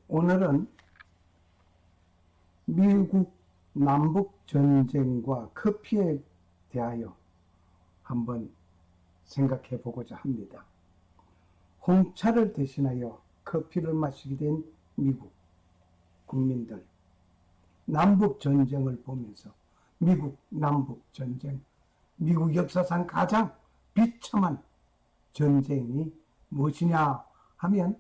오늘은 미국 남북전쟁과 커피에 대하여 한번 생각해 보고자 합니다. 홍차를 대신하여 커피를 마시게 된 미국 국민들, 남북전쟁을 보면서 미국 남북전쟁, 미국 역사상 가장 비참한 전쟁이 무엇이냐 하면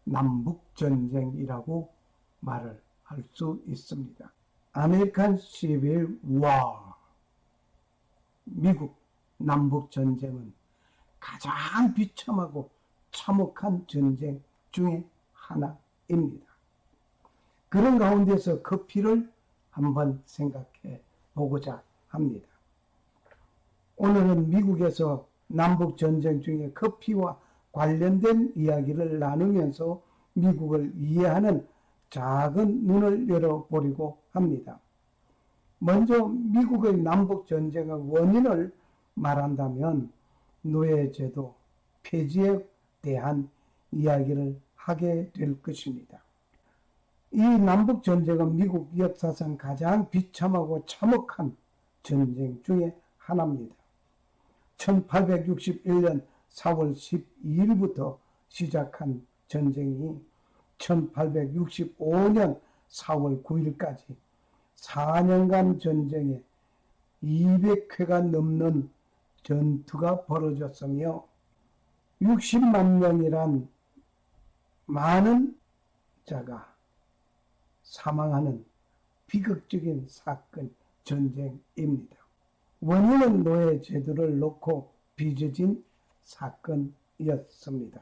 남북전쟁이라고 말을 할 수 있습니다. 아메리칸 시빌 워, 미국 남북전쟁은 가장 비참하고 참혹한 전쟁 중에 하나입니다. 그런 가운데서 커피를 한번 생각해 보고자 합니다. 오늘은 미국에서 남북전쟁 중에 커피와 관련된 이야기를 나누면서 미국을 이해하는 작은 눈을 열어보려고 합니다. 먼저 미국의 남북전쟁의 원인을 말한다면 노예제도 폐지에 대한 이야기를 하게 될 것입니다. 이 남북전쟁은 미국 역사상 가장 비참하고 참혹한 전쟁 중에 하나입니다. 1861년 4월 12일부터 시작한 전쟁이 1865년 4월 9일까지 4년간 전쟁에 200회가 넘는 전투가 벌어졌으며 60만 명이란 많은 자가 사망하는 비극적인 사건, 전쟁입니다. 원인은 노예 제도를 놓고 빚어진 사건이었습니다.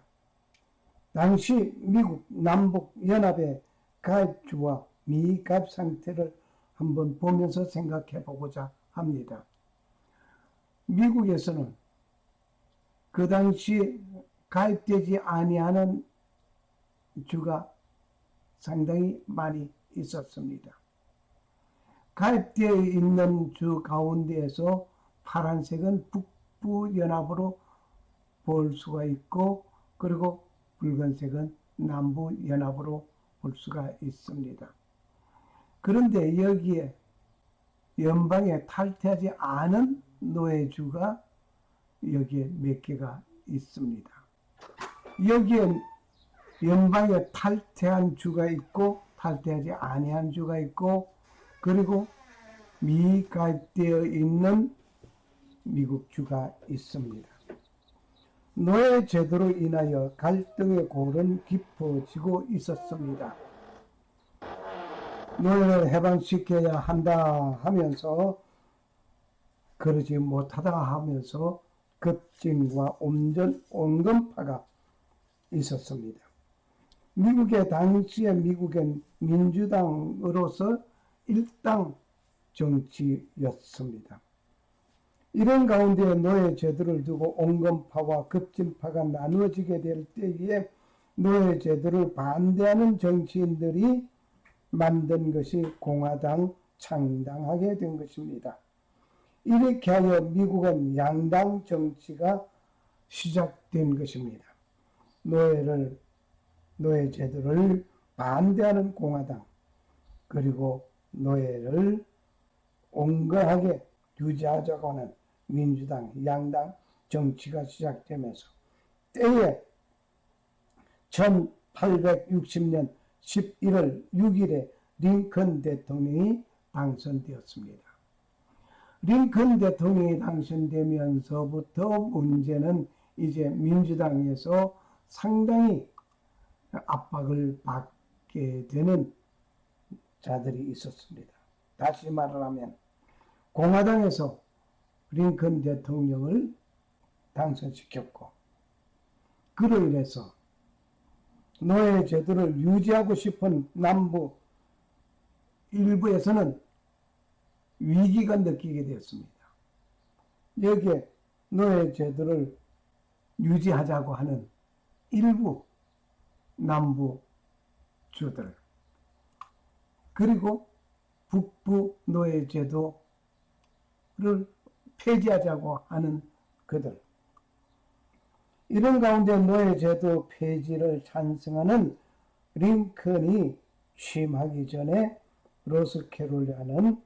당시 미국 남북연합의 가입주와 미가입 상태를 한번 보면서 생각해 보고자 합니다. 미국에서는 그 당시 가입되지 아니하는 주가 상당히 많이 있었습니다. 가입되어 있는 주 가운데에서 파란색은 북부연합으로 볼 수가 있고, 그리고 붉은색은 남부연합으로 볼 수가 있습니다. 그런데 여기에 연방에 탈퇴하지 않은 노예주가 여기에 몇 개가 있습니다. 여기에 연방에 탈퇴한 주가 있고 탈퇴하지 아니한 주가 있고, 그리고 미가입되어 있는 미국 주가 있습니다. 노예 제도로 인하여 갈등의 골은 깊어지고 있었습니다. 노예를 해방시켜야 한다 하면서 그러지 못하다 하면서 급진과 온건파가 있었습니다. 미국의 당시의 미국은 민주당으로서 일당 정치였습니다. 이런 가운데 노예 제도를 두고 온건파와 급진파가 나누어지게 될 때에 노예 제도를 반대하는 정치인들이 만든 것이 공화당 창당하게 된 것입니다. 이렇게 하여 미국은 양당 정치가 시작된 것입니다. 노예 제도를 반대하는 공화당, 그리고 노예를 온건하게 유지하자고 하는 민주당, 양당 정치가 시작되면서 때에 1860년 11월 6일에 링컨 대통령이 당선되었습니다. 링컨 대통령이 당선되면서부터 문제는 이제 민주당에서 상당히 압박을 받게 되는 자들이 있었습니다. 다시 말을 하면 공화당에서 링컨 대통령을 당선시켰고, 그로 인해서 노예 제도를 유지하고 싶은 남부 일부에서는 위기가 느끼게 되었습니다. 여기에 노예 제도를 유지하자고 하는 일부 남부 주들, 그리고 북부 노예 제도를 폐지하자고 하는 그들, 이런 가운데 노예제도 폐지를 찬성하는 링컨이 취임하기 전에 노스캐롤라이나는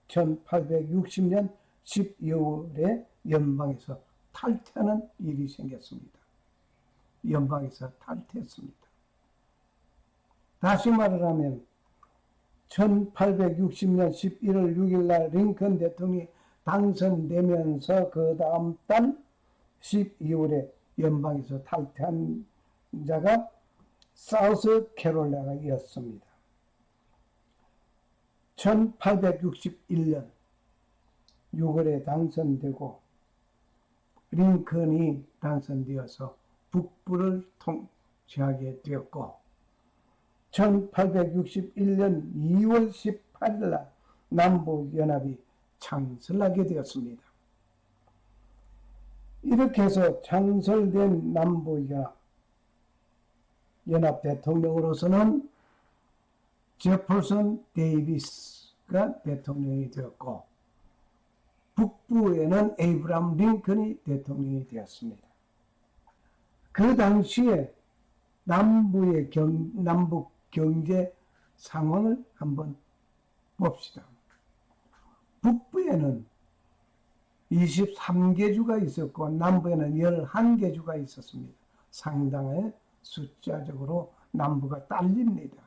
1860년 12월에 연방에서 탈퇴하는 일이 생겼습니다. 연방에서 탈퇴했습니다. 다시 말을 하면 1860년 11월 6일 날 링컨 대통령이 당선되면서 그 다음 달 12월에 연방에서 탈퇴한 자가 사우스 캐롤라이나였습니다. 1861년 6월에 당선되고 링컨이 당선되어서 북부를 통치하게 되었고 1861년 2월 18일 날 남북연합이 창설하게 되었습니다. 이렇게 해서 창설된 남북연합 대통령으로서는 제퍼슨 데이비스가 대통령이 되었고 북부에는 에이브라함 링컨이 대통령이 되었습니다. 그 당시에 남북 경제 상황을 한번 봅시다. 북부에는 23개주가 있었고 남부에는 11개주가 있었습니다. 상당히 숫자적으로 남부가 딸립니다.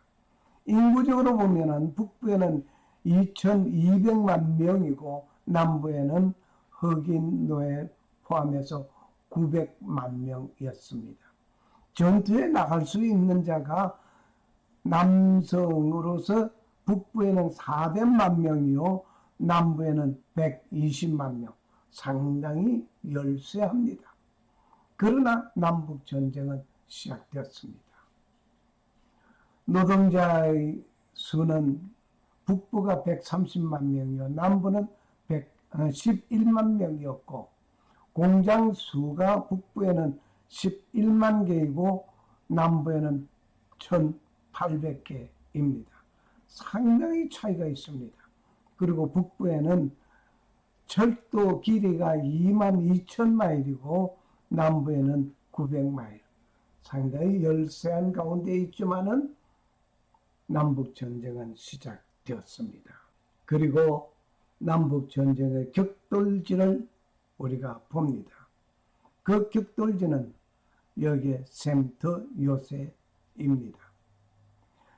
인구적으로 보면은 북부에는 2,200만 명이고 남부에는 흑인 노예 포함해서 900만 명이었습니다. 전투에 나갈 수 있는 자가 남성으로서 북부에는 400만 명이요 남부에는 120만 명, 상당히 열세합니다. 그러나 남북전쟁은 시작되었습니다. 노동자의 수는 북부가 130만 명이요 남부는 11만 명이었고 공장 수가 북부에는 11만 개이고 남부에는 1,800개입니다. 상당히 차이가 있습니다. 그리고 북부에는 철도 길이가 22,000마일이고 남부에는 900마일. 상당히 열세한 가운데 있지만은 남북전쟁은 시작되었습니다. 그리고 남북전쟁의 격돌지를 우리가 봅니다. 그 격돌지는 여기에 샘터 요새입니다.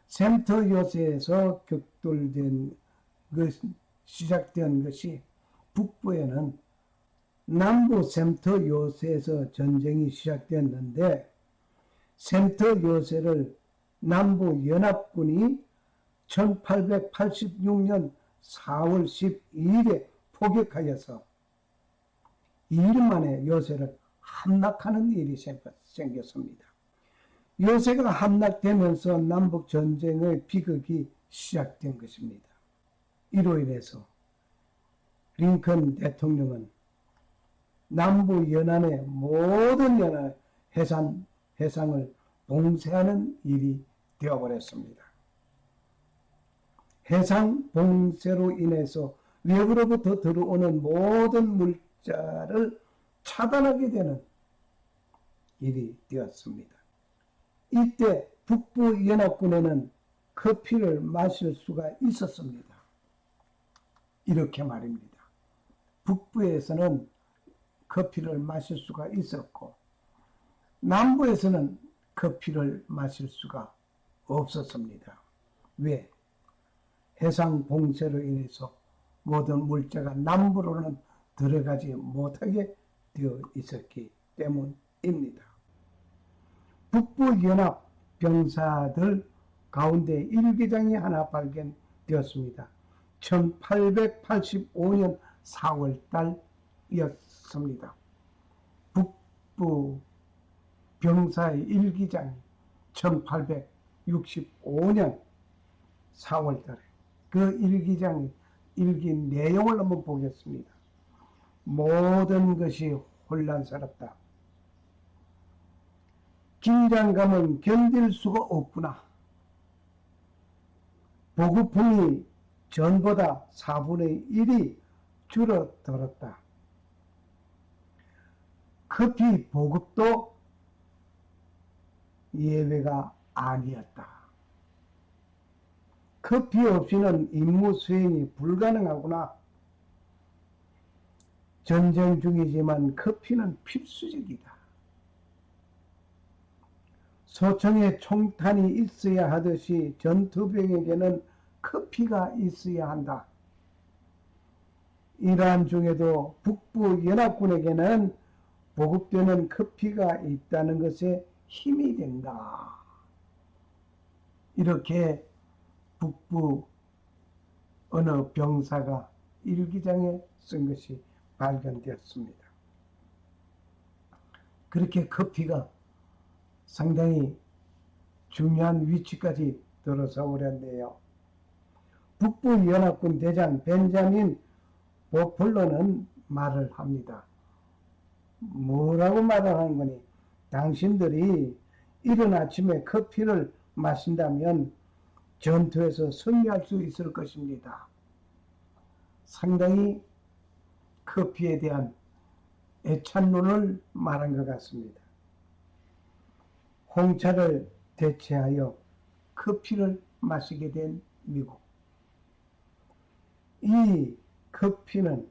샘터 요새에서 격돌된 시작된 것이 북부에는 남부 샘터 요새에서 전쟁이 시작됐는데 샘터 요새를 남부 연합군이 1886년 4월 12일에 포격하여서 2일 만에 요새를 함락하는 일이 생겼습니다. 요새가 함락되면서 남북전쟁의 비극이 시작된 것입니다. 이로 인해서 링컨 대통령은 남부 연안의 모든 연안 해상을 봉쇄하는 일이 되어버렸습니다. 해상 봉쇄로 인해서 외부로부터 들어오는 모든 물자를 차단하게 되는 일이 되었습니다. 이때 북부 연합군에는 커피를 마실 수가 있었습니다. 이렇게 말입니다. 북부에서는 커피를 마실 수가 있었고 남부에서는 커피를 마실 수가 없었습니다. 왜? 해상 봉쇄로 인해서 모든 물자가 남부로는 들어가지 못하게 되어 있었기 때문입니다. 북부연합 병사들 가운데 일기장이 하나 발견되었습니다. 1885년 4월 달이었습니다. 북부 병사의 일기장이 1865년 4월 달에 그 일기장이 일긴 내용을 한번 보겠습니다. 모든 것이 혼란스럽다. 긴장감은 견딜 수가 없구나. 보급품이 전보다 4분의 1이 줄어들었다. 커피 보급도 예외가 아니었다. 커피 없이는 임무 수행이 불가능하구나. 전쟁 중이지만 커피는 필수적이다. 소총에 총탄이 있어야 하듯이 전투병에게는 커피가 있어야 한다. 이러한 중에도 북부 연합군에게는 보급되는 커피가 있다는 것에 힘이 된다. 이렇게 북부 어느 병사가 일기장에 쓴 것이 발견되었습니다. 그렇게 커피가 상당히 중요한 위치까지 들어서 오렸네요. 북부연합군 대장 벤자민 보플러는 말을 합니다. 뭐라고 말을 하는 거니? 당신들이 이른 아침에 커피를 마신다면 전투에서 승리할 수 있을 것입니다. 상당히 커피에 대한 애찬론을 말한 것 같습니다. 홍차를 대체하여 커피를 마시게 된 미국. 이 커피는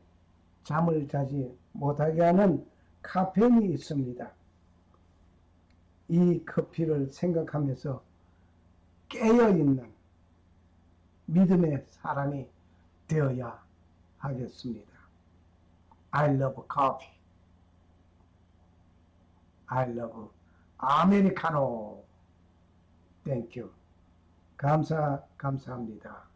잠을 자지 못하게 하는 카페인이 있습니다. 이 커피를 생각하면서 깨어있는 믿음의 사람이 되어야 하겠습니다. I love coffee. I love 아메리카노. Thank you. 감사합니다.